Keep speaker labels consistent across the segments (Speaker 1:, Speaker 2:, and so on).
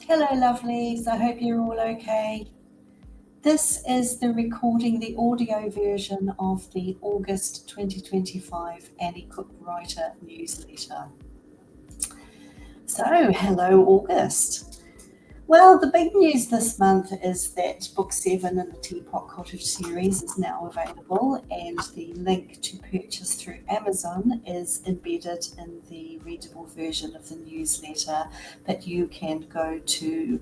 Speaker 1: Hello, lovelies. I hope you're all okay. This is the audio version of the August 2025 Annie Cook Writer newsletter. So, hello, August. Well, the big news this month is that Book 7 in the Teapot Cottage series is now available, and the link to purchase through Amazon is embedded in the readable version of the newsletter, but you can go to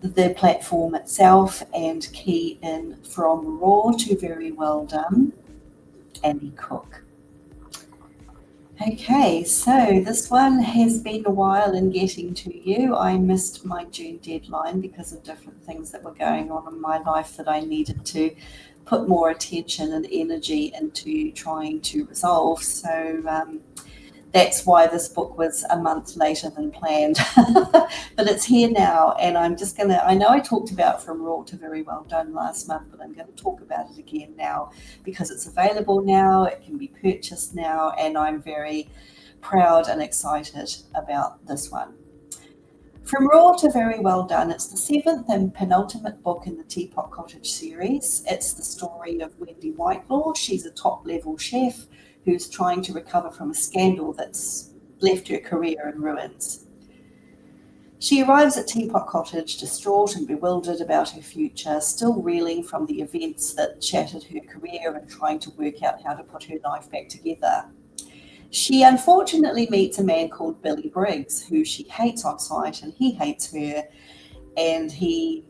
Speaker 1: the platform itself and key in from raw to very well done, Annie Cook. Okay, so this one has been a while in getting to you. I missed my June deadline because of different things that were going on in my life that I needed to put more attention and energy into trying to resolve. So that's why this book was a month later than planned. But it's here now, and I'm just going to, I know I talked about From Raw to Very Well Done last month, but I'm going to talk about it again now because it's available now, it can be purchased now, and I'm very proud and excited about this one. From Raw to Very Well Done, it's the seventh and penultimate book in the Teapot Cottage series. It's the story of Wendy Whitelaw. She's a top-level chef who's trying to recover from a scandal that's left her career in ruins. She arrives at Teapot Cottage distraught and bewildered about her future, still reeling from the events that shattered her career and trying to work out how to put her life back together. She unfortunately meets a man called Billy Briggs, who she hates on sight, and he hates her, and he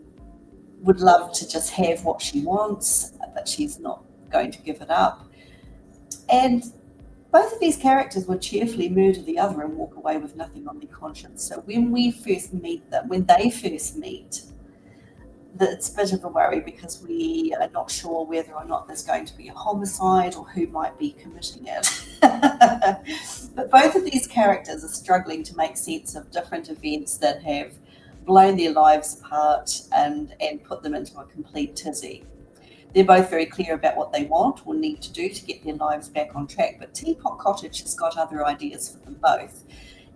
Speaker 1: would love to just have what she wants, but she's not going to give it up. And both of these characters would cheerfully murder the other and walk away with nothing on their conscience. So when they first meet, it's a bit of a worry because we are not sure whether or not there's going to be a homicide or who might be committing it. But both of these characters are struggling to make sense of different events that have blown their lives apart and put them into a complete tizzy. They're both very clear about what they want or need to do to get their lives back on track, but Teapot Cottage has got other ideas for them both.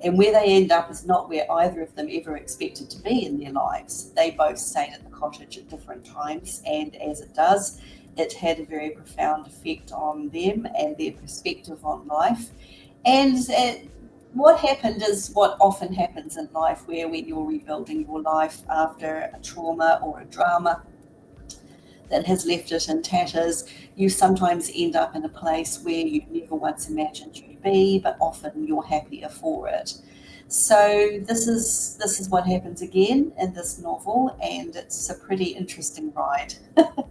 Speaker 1: And where they end up is not where either of them ever expected to be in their lives. They both stayed at the cottage at different times, and as it does, it had a very profound effect on them and their perspective on life. And what happened is what often happens in life, where when you're rebuilding your life after a trauma or a drama that has left it in tatters, you sometimes end up in a place where you never once imagined you'd be, but often you're happier for it. So this is what happens again in this novel, and it's a pretty interesting ride.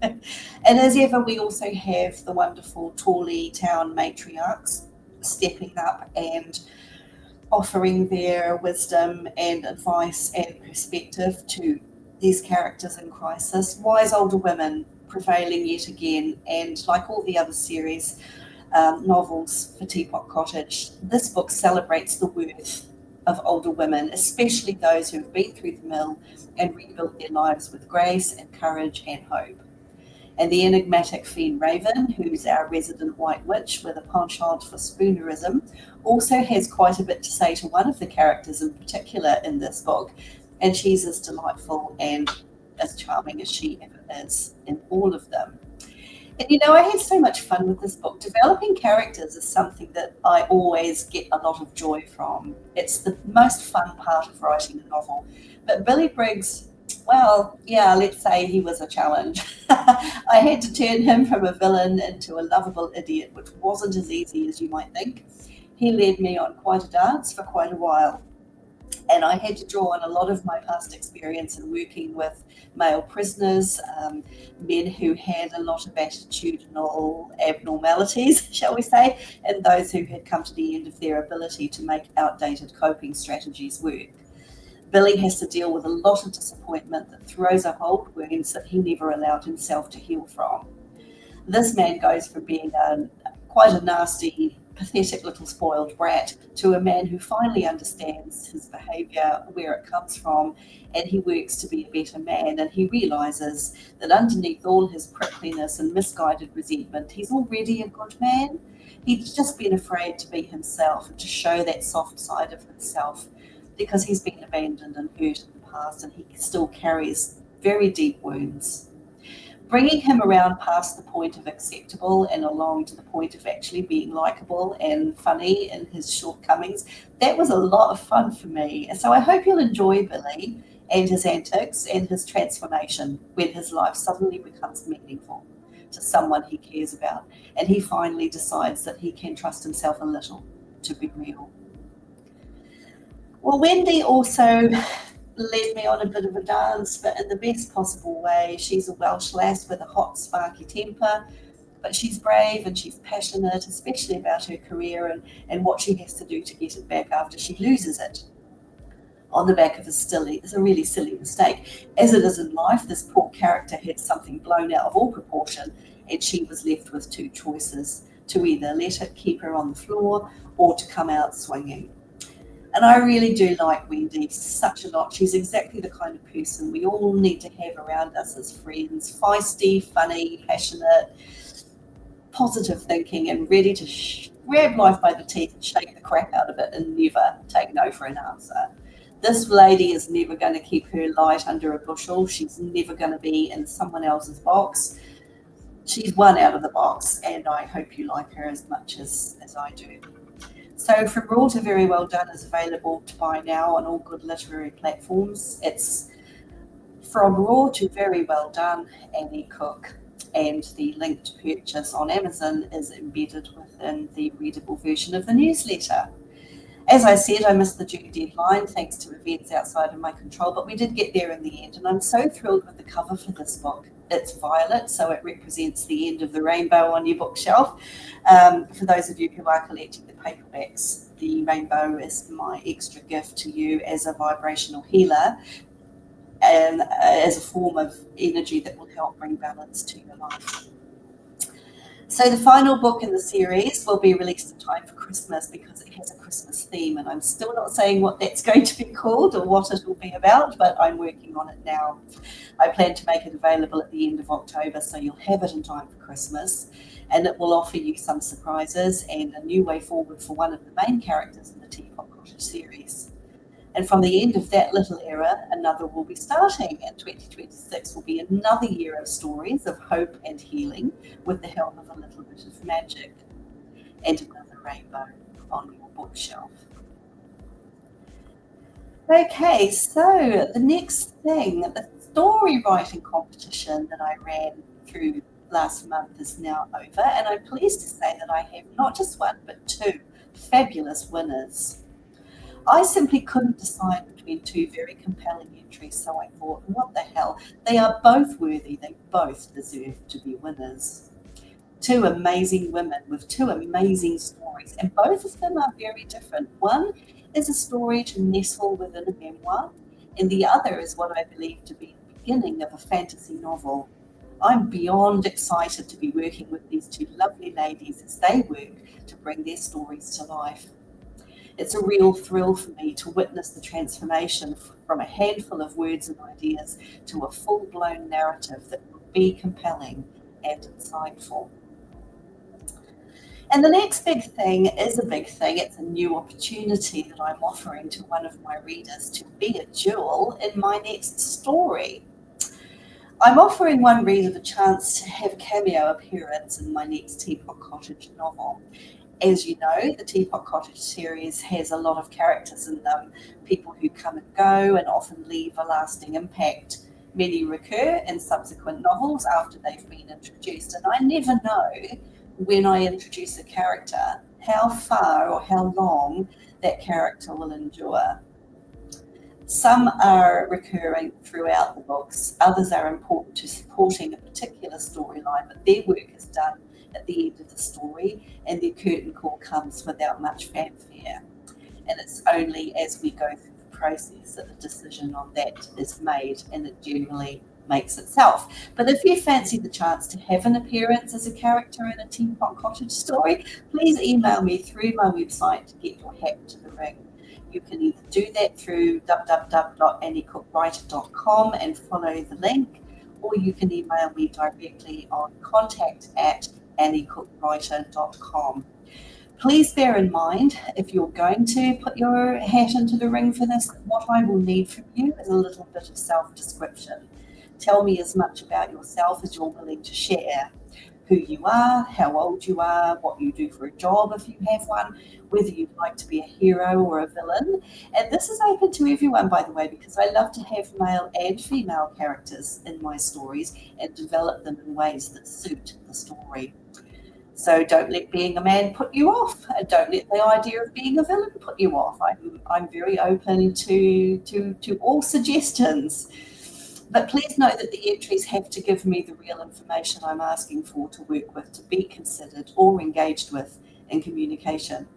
Speaker 1: And as ever, we also have the wonderful Tawley town matriarchs stepping up and offering their wisdom and advice and perspective to these characters in crisis. Wise older women prevailing yet again, and like all the other series novels for Teapot Cottage, this book celebrates the worth of older women, especially those who have been through the mill and rebuilt their lives with grace and courage and hope. And the enigmatic Fiann Raven, who's our resident white witch with a penchant for spoonerism, also has quite a bit to say to one of the characters in particular in this book, and she's as delightful and as charming as she ever is in all of them. And I had so much fun with this book. Developing characters is something that I always get a lot of joy from. It's the most fun part of writing a novel. But Billy Briggs, well, yeah, let's say he was a challenge. I had to turn him from a villain into a lovable idiot, which wasn't as easy as you might think. He led me on quite a dance for quite a while. And I had to draw on a lot of my past experience in working with male prisoners, men who had a lot of attitudinal abnormalities, shall we say, and those who had come to the end of their ability to make outdated coping strategies work. Billy has to deal with a lot of disappointment that throws up old wounds that he never allowed himself to heal from. This man goes from being quite a nasty, pathetic little spoiled brat to a man who finally understands his behaviour, where it comes from, and he works to be a better man. And he realises that underneath all his prickliness and misguided resentment, he's already a good man. He's just been afraid to be himself and to show that soft side of himself because he's been abandoned and hurt in the past, and he still carries very deep wounds. Bringing him around past the point of acceptable and along to the point of actually being likable and funny in his shortcomings, that was a lot of fun for me. And so I hope you'll enjoy Billy and his antics and his transformation when his life suddenly becomes meaningful to someone he cares about, and he finally decides that he can trust himself a little to be real. Well, Wendy also led me on a bit of a dance, but in the best possible way. She's a Welsh lass with a hot, sparky temper, but she's brave and she's passionate, especially about her career and what she has to do to get it back after she loses it on the back of a really silly mistake. As it is in life, this poor character had something blown out of all proportion, and she was left with two choices: to either let it keep her on the floor or to come out swinging. And I really do like Wendy such a lot. She's exactly the kind of person we all need to have around us as friends. Feisty, funny, passionate, positive thinking, and ready to grab life by the teeth and shake the crap out of it and never take no for an answer. This lady is never going to keep her light under a bushel. She's never going to be in someone else's box. She's one out of the box, and I hope you like her as much as I do. So From Raw to Very Well Done is available to buy now on all good literary platforms. It's From Raw to Very Well Done, Annie Cook, and the link to purchase on Amazon is embedded within the readable version of the newsletter. As I said, I missed the due deadline thanks to events outside of my control, but we did get there in the end, and I'm so thrilled with the cover for this book. It's violet, so it represents the end of the rainbow on your bookshelf. For those of you who are collecting the paperbacks, the rainbow is my extra gift to you as a vibrational healer and as a form of energy that will help bring balance to your life. So the final book in the series will be released in time for Christmas because it has a Christmas theme, and I'm still not saying what that's going to be called or what it will be about, but I'm working on it now. I plan to make it available at the end of October, so you'll have it in time for Christmas, and it will offer you some surprises and a new way forward for one of the main characters in the Teapot Cottage series. And from the end of that little era, another will be starting, and 2026 will be another year of stories of hope and healing with the help of a little bit of magic and another rainbow on your bookshelf. Okay, so the next thing, the story writing competition that I ran through last month is now over, and I'm pleased to say that I have not just one, but two fabulous winners. I simply couldn't decide between two very compelling entries, so I thought, what the hell? They are both worthy. They both deserve to be winners. Two amazing women with two amazing stories, and both of them are very different. One is a story to nestle within a memoir, and the other is what I believe to be the beginning of a fantasy novel. I'm beyond excited to be working with these two lovely ladies as they work to bring their stories to life. It's a real thrill for me to witness the transformation from a handful of words and ideas to a full-blown narrative that will be compelling and insightful. And the next big thing is a big thing. It's a new opportunity that I'm offering to one of my readers to be a jewel in my next story. I'm offering one reader the chance to have a cameo appearance in my next Teapot Cottage novel. As you know, the Teapot Cottage series has a lot of characters in them, people who come and go and often leave a lasting impact. Many recur in subsequent novels after they've been introduced, and I never know when I introduce a character how far or how long that character will endure. Some are recurring throughout the books, others are important to supporting a particular storyline, but their work is done at the end of the story, and their curtain call comes without much fanfare. And it's only as we go through the process that a decision on that is made, and it generally makes itself. But if you fancy the chance to have an appearance as a character in a Teapot Cottage story, please email me through my website to get your hat to the ring. You can either do that through www.anniecookWriter.com and follow the link, or you can email me directly on contact@anniecookWriter.com. Please bear in mind, if you're going to put your hat into the ring for this, what I will need from you is a little bit of self-description. Tell me as much about yourself as you're willing to share. Who you are, how old you are, what you do for a job if you have one, whether you'd like to be a hero or a villain. And this is open to everyone, by the way, because I love to have male and female characters in my stories and develop them in ways that suit the story. So don't let being a man put you off, and don't let the idea of being a villain put you off. I'm very open to all suggestions. But please note that the entries have to give me the real information I'm asking for to work with, to be considered or engaged with in communication.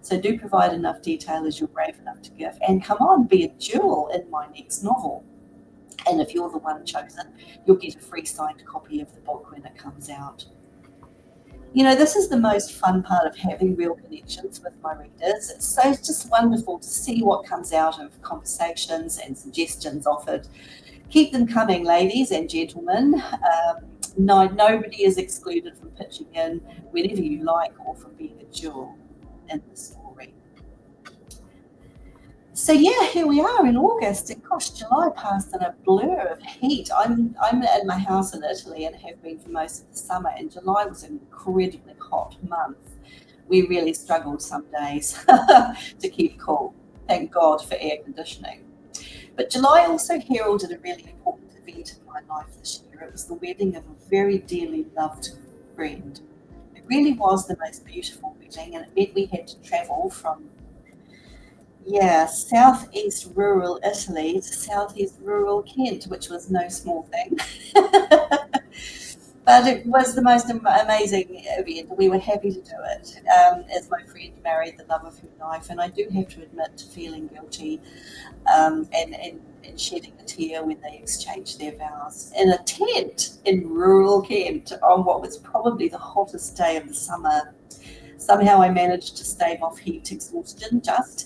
Speaker 1: So do provide enough detail as you're brave enough to give. And come on, be a jewel in my next novel. And if you're the one chosen, you'll get a free signed copy of the book when it comes out. You know, this is the most fun part of having real connections with my readers. It's just wonderful to see what comes out of conversations and suggestions offered. Keep them coming, ladies and gentlemen. No, nobody is excluded from pitching in whenever you like or from being a jewel in the story. So yeah, here we are in August, and gosh, July passed in a blur of heat. I'm at my house in Italy and have been for most of the summer, and July was an incredibly hot month. We really struggled some days to keep cool. Thank God for air conditioning. But July also heralded a really important event in my life this year. It was the wedding of a very dearly loved friend. It really was the most beautiful wedding, and it meant we had to travel from, yeah, southeast rural Italy to southeast rural Kent, which was no small thing. But it was the most amazing event. We were happy to do it. As my friend married the love of her life, and I do have to admit to feeling guilty and shedding a tear when they exchanged their vows in a tent in rural Kent on what was probably the hottest day of the summer. Somehow I managed to stave off heat exhaustion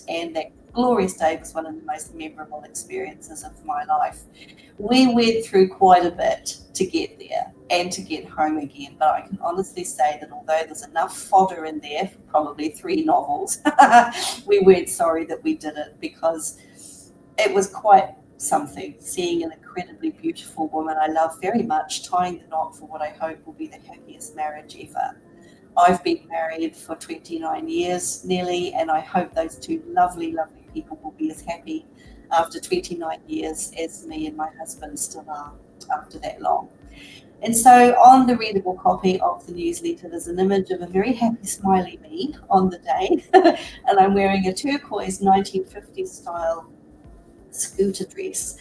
Speaker 1: and that glorious day was one of the most memorable experiences of my life. We went through quite a bit to get there and to get home again, but I can honestly say that although there's enough fodder in there for probably 3 novels, we weren't sorry that we did it, because it was quite something, seeing an incredibly beautiful woman I love very much tying the knot for what I hope will be the happiest marriage ever. I've been married for 29 years nearly, and I hope those two lovely, lovely people will be as happy after 29 years as me and my husband still are after that long. And so on the readable copy of the newsletter, there's an image of a very happy, smiley me on the day, and I'm wearing a turquoise 1950s style scooter dress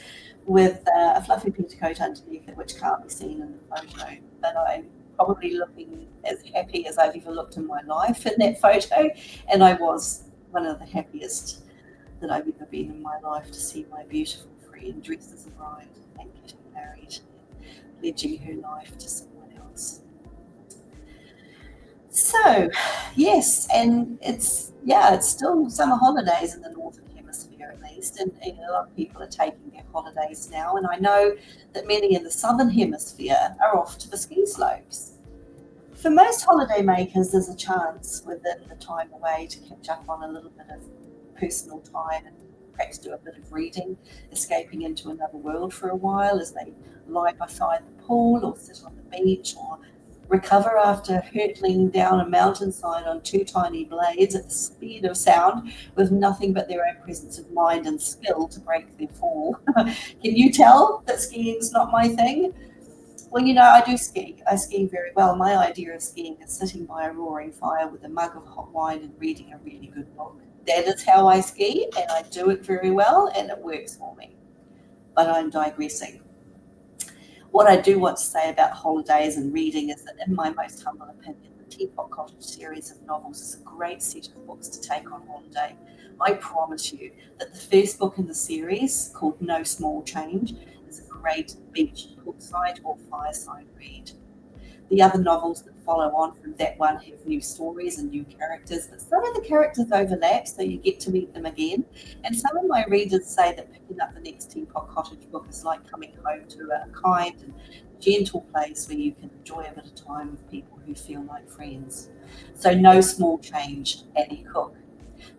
Speaker 1: with a fluffy petticoat underneath it, which can't be seen in the photo. But I'm probably looking as happy as I've ever looked in my life in that photo, and I was one of the happiest that I've ever been in my life to see my beautiful friend dressed as a bride and getting married, pledging her life to someone else. So, yes, and it's still summer holidays in the Northern Hemisphere at least, and a lot of people are taking their holidays now, and I know that many in the Southern Hemisphere are off to the ski slopes. For most holiday makers, there's a chance within the time away to catch up on a little bit of personal time and perhaps do a bit of reading, escaping into another world for a while as they lie beside the pool or sit on the beach or recover after hurtling down a mountainside on 2 tiny blades at the speed of sound with nothing but their own presence of mind and skill to break their fall. Can you tell that skiing's not my thing? Well, I do ski. I ski very well. My idea of skiing is sitting by a roaring fire with a mug of hot wine and reading a really good book. That is how I ski, and I do it very well, and it works for me. But I'm digressing. What I do want to say about holidays and reading is that, in my most humble opinion, the Teapot Cottage series of novels is a great set of books to take on holiday. I promise you that the first book in the series, called No Small Change, is a great beach, poolside, or fireside read. The other novels that follow on from that one have new stories and new characters, but some of the characters overlap, so you get to meet them again. And some of my readers say that picking up the next Teapot Cottage book is like coming home to a kind and gentle place where you can enjoy a bit of time with people who feel like friends. So no small change, Annie Cook.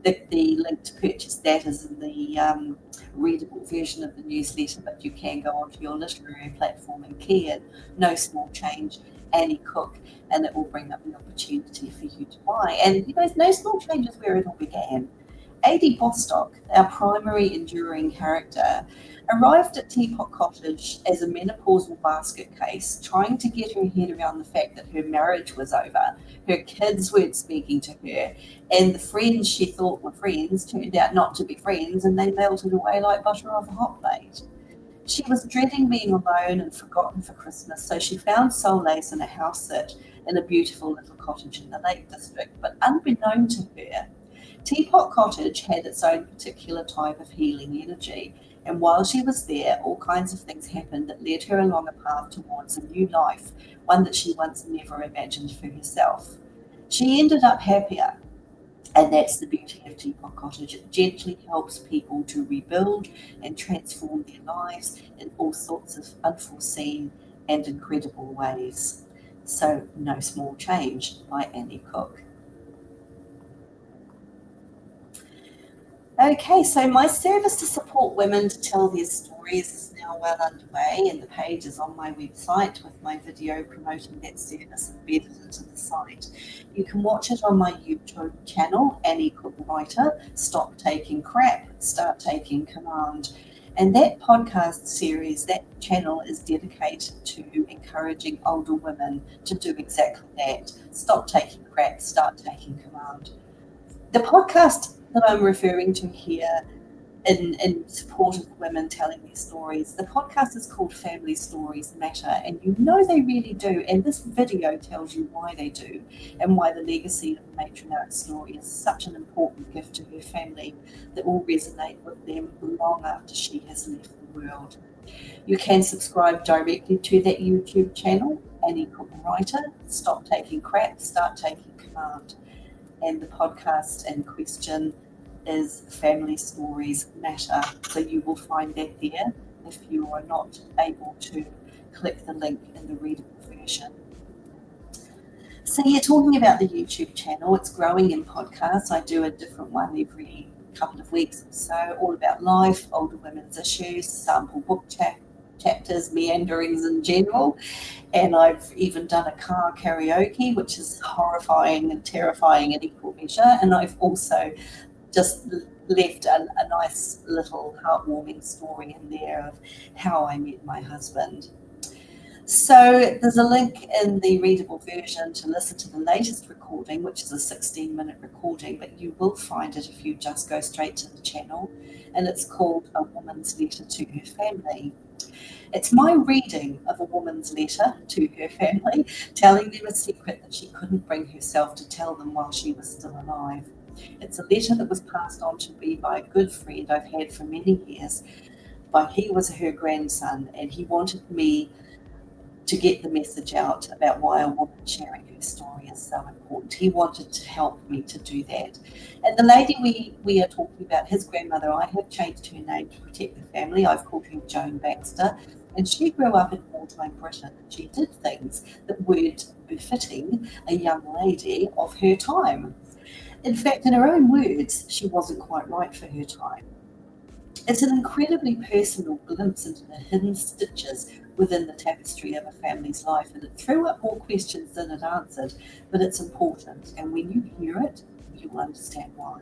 Speaker 1: The link to purchase that is in the readable version of the newsletter, but you can go onto your literary platform and key in No Small Change, Annie Cook, and it will bring up the opportunity for you to buy. And No Small Change is where it all began. A.D. Bostock, our primary enduring character, arrived at Teapot Cottage as a menopausal basket case, trying to get her head around the fact that her marriage was over, her kids weren't speaking to her, and the friends she thought were friends turned out not to be friends, and they melted away like butter off a hot plate. She was dreading being alone and forgotten for Christmas, so she found solace in a house sit in a beautiful little cottage in the Lake District. But unbeknown to her, Teapot Cottage had its own particular type of healing energy, and while she was there, all kinds of things happened that led her along a path towards a new life, one that she once never imagined for herself. She ended up happier, and that's the beauty of Teapot Cottage. It gently helps people to rebuild and transform their lives in all sorts of unforeseen and incredible ways. So, No Small Change by Annie Cook. Okay, so my service to support women to tell their stories is now well underway, and the page is on my website with my video promoting that service embedded into the site. You can watch it on my YouTube channel, Annie Cook Writer, Stop Taking Crap, Start Taking Command. And that podcast series, that channel is dedicated to encouraging older women to do exactly that. Stop taking crap, start taking command. The podcast that I'm referring to here in support of women telling their stories, the podcast is called Family Stories Matter, and they really do. And this video tells you why they do, and why the legacy of the matriarch's story is such an important gift to her family that will resonate with them long after she has left the world. You can subscribe directly to that YouTube channel, Annie Cook Writer, Stop Taking Crap, Start Taking Command. And the podcast in question is Family Stories Matter. So you will find that there if you are not able to click the link in the readable version. So talking about the YouTube channel, it's growing in podcasts. I do a different one every couple of weeks or so, all about life, older women's issues, sample book chapters, meanderings in general. And I've even done a car karaoke, which is horrifying and terrifying in equal measure. And I've also just left a nice little heartwarming story in there of how I met my husband. So there's a link in the readable version to listen to the latest recording, which is a 16-minute recording, but you will find it if you just go straight to the channel. And it's called A Woman's Letter to Her Family. It's my reading of a woman's letter to her family, telling them a secret that she couldn't bring herself to tell them while she was still alive. It's a letter that was passed on to me by a good friend I've had for many years, but he was her grandson, and he wanted me to get the message out about why a woman sharing her story is so important. He wanted to help me to do that. And the lady we are talking about, his grandmother, I have changed her name to protect the family. I've called her Joan Baxter, and she grew up in wartime Britain. She did things that weren't befitting a young lady of her time. In fact, in her own words, she wasn't quite right for her time. It's an incredibly personal glimpse into the hidden stitches within the tapestry of a family's life, and it threw up more questions than it answered, but it's important, and when you hear it, you'll understand why.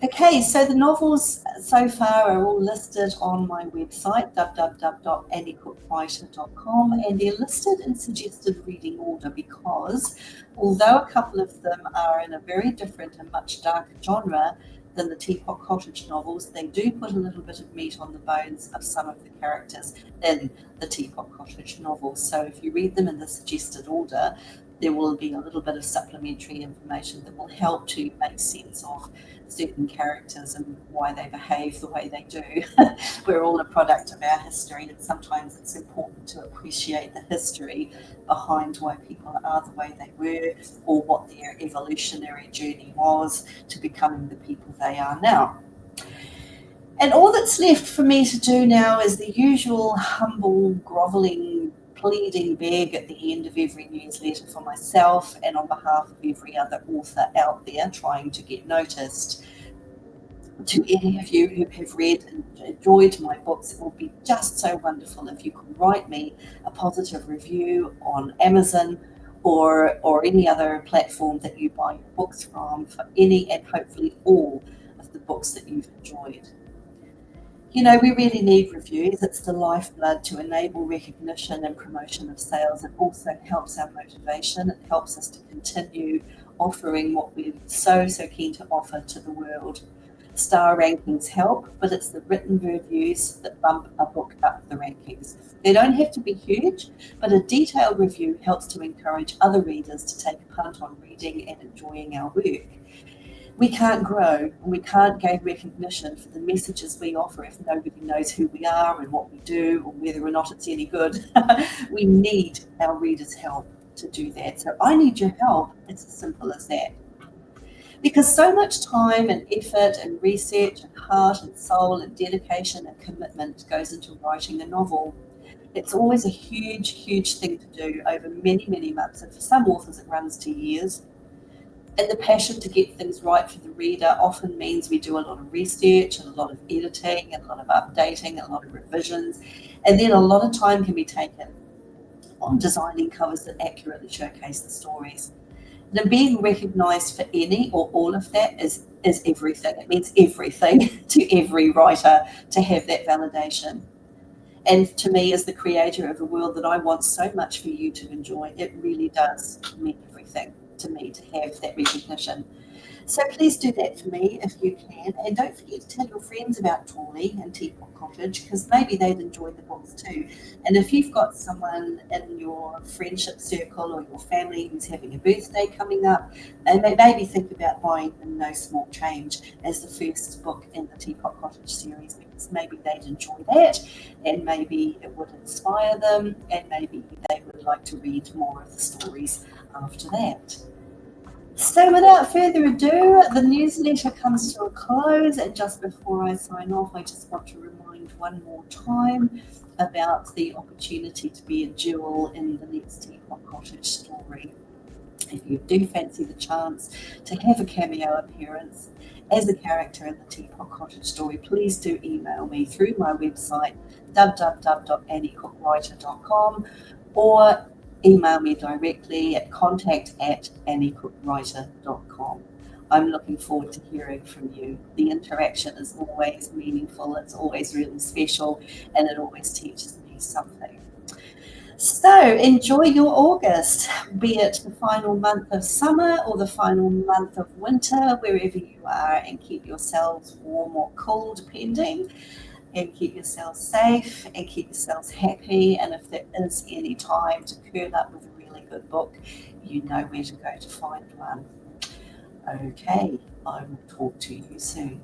Speaker 1: Okay, so the novels so far are all listed on my website, www.anniecookwriter.com, and they're listed in suggested reading order because, although a couple of them are in a very different and much darker genre than the Teapot Cottage novels, they do put a little bit of meat on the bones of some of the characters in the Teapot Cottage novels. So if you read them in the suggested order, there will be a little bit of supplementary information that will help to make sense of certain characters and why they behave the way they do. We're all a product of our history, and sometimes it's important to appreciate the history behind why people are the way they were, or what their evolutionary journey was to becoming the people they are now. And all that's left for me to do now is the usual humble, grovelling, pleading beg at the end of every newsletter for myself and on behalf of every other author out there trying to get noticed. To any of you who have read and enjoyed my books, it would be just so wonderful if you could write me a positive review on Amazon or any other platform that you buy your books from for any and hopefully all of the books that you've enjoyed. You know, we really need reviews. It's the lifeblood to enable recognition and promotion of sales. It also helps our motivation. It helps us to continue offering what we're so keen to offer to the world. Star rankings help, but it's the written reviews that bump a book up the rankings. They don't have to be huge, but a detailed review helps to encourage other readers to take a punt on reading and enjoying our work. We can't grow and we can't gain recognition for the messages we offer if nobody knows who we are and what we do or whether or not it's any good. We need our readers' help to do that. So I need your help. It's as simple as that. Because so much time and effort and research and heart and soul and dedication and commitment goes into writing a novel. It's always a huge thing to do over many months, and for some authors it runs to years. And the passion to get things right for the reader often means we do a lot of research and a lot of editing and a lot of updating and a lot of revisions. And then a lot of time can be taken on designing covers that accurately showcase the stories. And being recognised for any or all of that is everything. It means everything to every writer to have that validation. And to me, as the creator of a world that I want so much for you to enjoy, it really does mean everything to me to have that recognition. So please do that for me if you can. And don't forget to tell your friends about Tawley and Teapot Cottage, because maybe they'd enjoy the books too. And if you've got someone in your friendship circle or your family who's having a birthday coming up, and maybe think about buying them No Small Change as the first book in the Teapot Cottage series, because maybe they'd enjoy that and maybe it would inspire them and maybe they would like to read more of the stories after that. So without further ado, the newsletter comes to a close, and just before I sign off, I just want to remind one more time about the opportunity to be a jewel in the next Teapot Cottage story. If you do fancy the chance to have a cameo appearance as a character in the Teapot Cottage story, please do email me through my website www.anniecookwriter.com or email me directly at contact@anniecookwriter.com. I'm looking forward to hearing from you. The interaction is always meaningful, it's always really special, and it always teaches me something. So enjoy your August, be it the final month of summer or the final month of winter, wherever you are, and keep yourselves warm or cool, depending, and keep yourselves safe and keep yourselves happy. And if there is any time to curl up with a really good book, you know where to go to find one. Okay, I will talk to you soon.